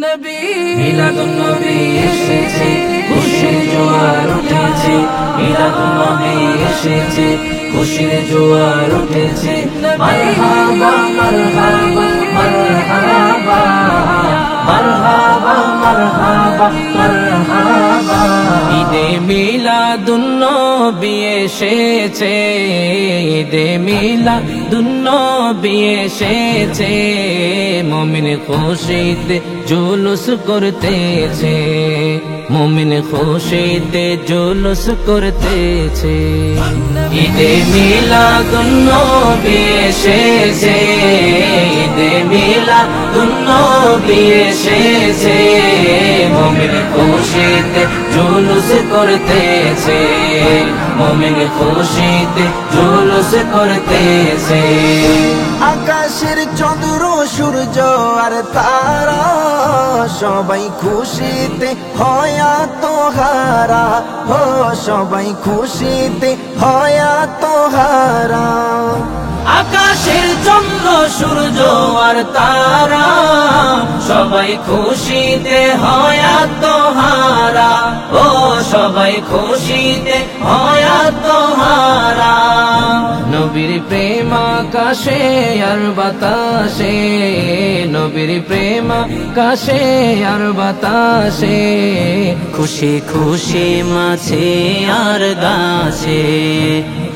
নবী মিলাদুন নবী এসেছে, খুশির জোয়ার উঠেছে। মিলাদুন নবী এসেছে, খুশির জোয়ার উঠেছে। মারহাবা মারহাবা মারহাবা মারহাবা মারহাবা মারহাবা। ঈদে মিলাদুন নবী এসেছে, ঈদে মিলাদুন নবী এসেছে। মুমিন খুশিতে জুলুস করতেছে, মুমিন খুশিতে জুলুস করতেছে। ঈদে মিলাদুন নবী এসেছে, ঈদে মিলাদুন নবী এসেছে। মুমিন খুশিতে জুলুস করতেছে, মুমিন খুশিতে জুলুস করতেছে। আকাশের চন্দ্র সূর্য আর তারা সবাই খুশিতে হয় আত্মহারা, ও সবাই খুশিতে হয় আত্মহারা। আকাশের চন্দ্র সূর্য আর তারা সবাই খুশিতে হয় আত্মহারা, ও সবাই খুশিতে হয় আত্মহারা। নবীর প্রেম আকাশে আর বাতাসে, নবীর প্রেম আকাশে আর বাতাসে। খুশি খুশি মাছে আর গাছে,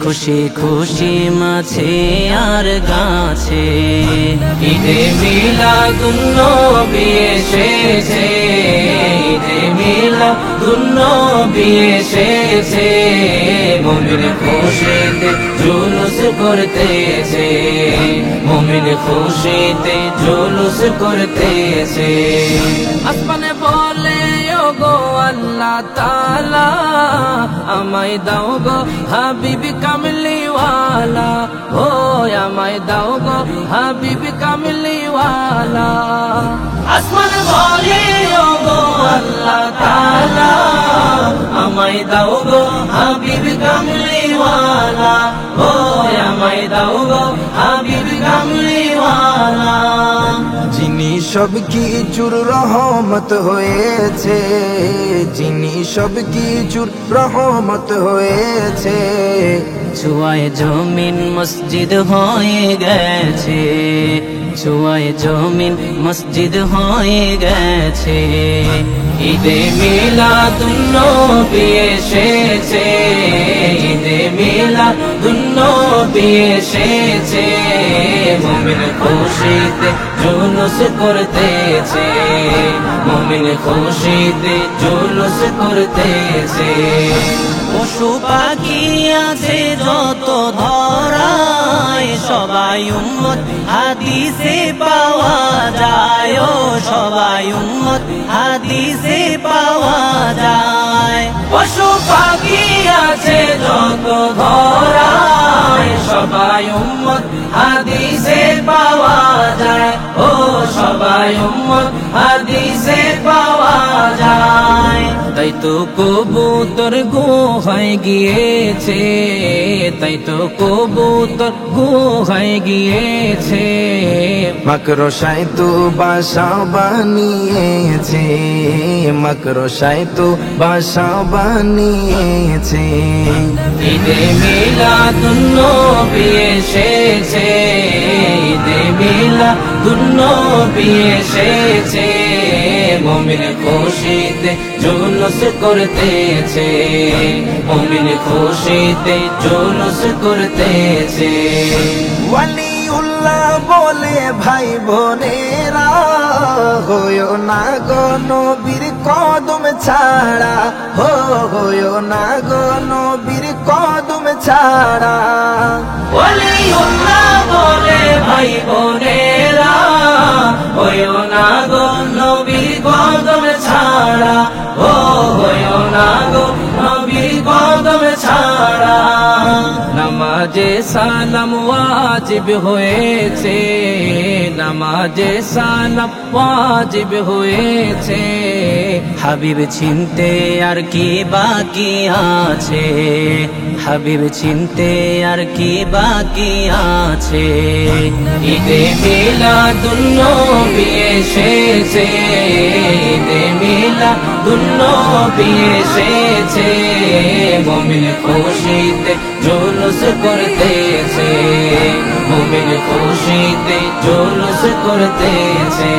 খুশি খুশি মাছে আর গাছে। ঈদে মিলাদুন নবী এসেছে, ঈদে মিলাদুন নবী এসেছে। মুমিন খুশিতে জুলুস করতেছে, মুমিন খুশিতে জুলুস করতেছে। আসমানে বলে ওগো আল্লাহ তাআলা, আমায় দাও গো হাবিব কামলিওয়ালা, ও আমায় দাও গো হাবিব কামলিওয়ালা। আসমান বলে ওগো আল্লাহ তাআলা, আমায় দাও গো হাবিব কামলিওয়ালা, ও আমায় দাও গো হাবিব কামলিওয়ালা। যিনি সব কিছুর রহমত হয়েছে, যিনি সব কিছুর রহমত হয়েছে। ছুয়ায় জমিন মসজিদ হয়ে গেছে, ছুয়ায় জমিন মসজিদ হয়ে গেছে। ঈদে মিলাদুন নবী এসেছে, ঈদে মিলাদুন নবী এসেছে। মুমিন খুশিতে জুলুস করতেছে, মুমিন খুশিতে জুলুস করতেছে। পশু পাখি আছে যত ধরায়, সবাই উম্মত হাদিসে পাওয়া যায়, ও সবাই উম্মত হাদিসে পাওয়া যায়। পশু পাখি আছে যত ধরায়, সবাই উম্মত হাদিসে পাওয়া যায়, ও সবাই উম্মত হাদিসে পাওয়া যায়। তাই তো কবুতর গুহায় গিয়েছে, তাই তো কবুতর গুহায় গিয়েছে। মাকড়সায় তো বাসা বানিয়েছে, মাকড়সায় তো বাসা বানিয়েছে। ঈদে মিলাদুন নবী এসেছে, ঈদে মিলাদুন নবী এসেছে। মুমিন খুশিতে জুলুস করতেছে, মুমিন খুশিতে জুলুস করতেছে। ওয়ালিউল্লাহ বলে ভাই বোনেরা, হইও না গো নবীর কদম ছাড়া, হইও না গো নবীর কদম ছাড়া। ওয়ালিউল্লাহ বলে ভাই বোনেরা, হইও না গো নবীর কদম ছাড়া, ও হইও না গো নবীর কদম ছাড়া। নামাজ নামাজে সালাম ওয়াজিব হয়েছে, নামাজে সালাম ওয়াজিব হয়েছে। হাবিব চিনতে আর কি বাকি আছে, হাবিব চিনতে আর কি বাকি আছে। ঈদে মিলাদুন্নবী এসেছে, ঈদে মিলাদুন্নবী এসেছে। মুমিন খুশিতে জুলুস করতেছে, মুমিন খুশিতে জুলুস করতেছে।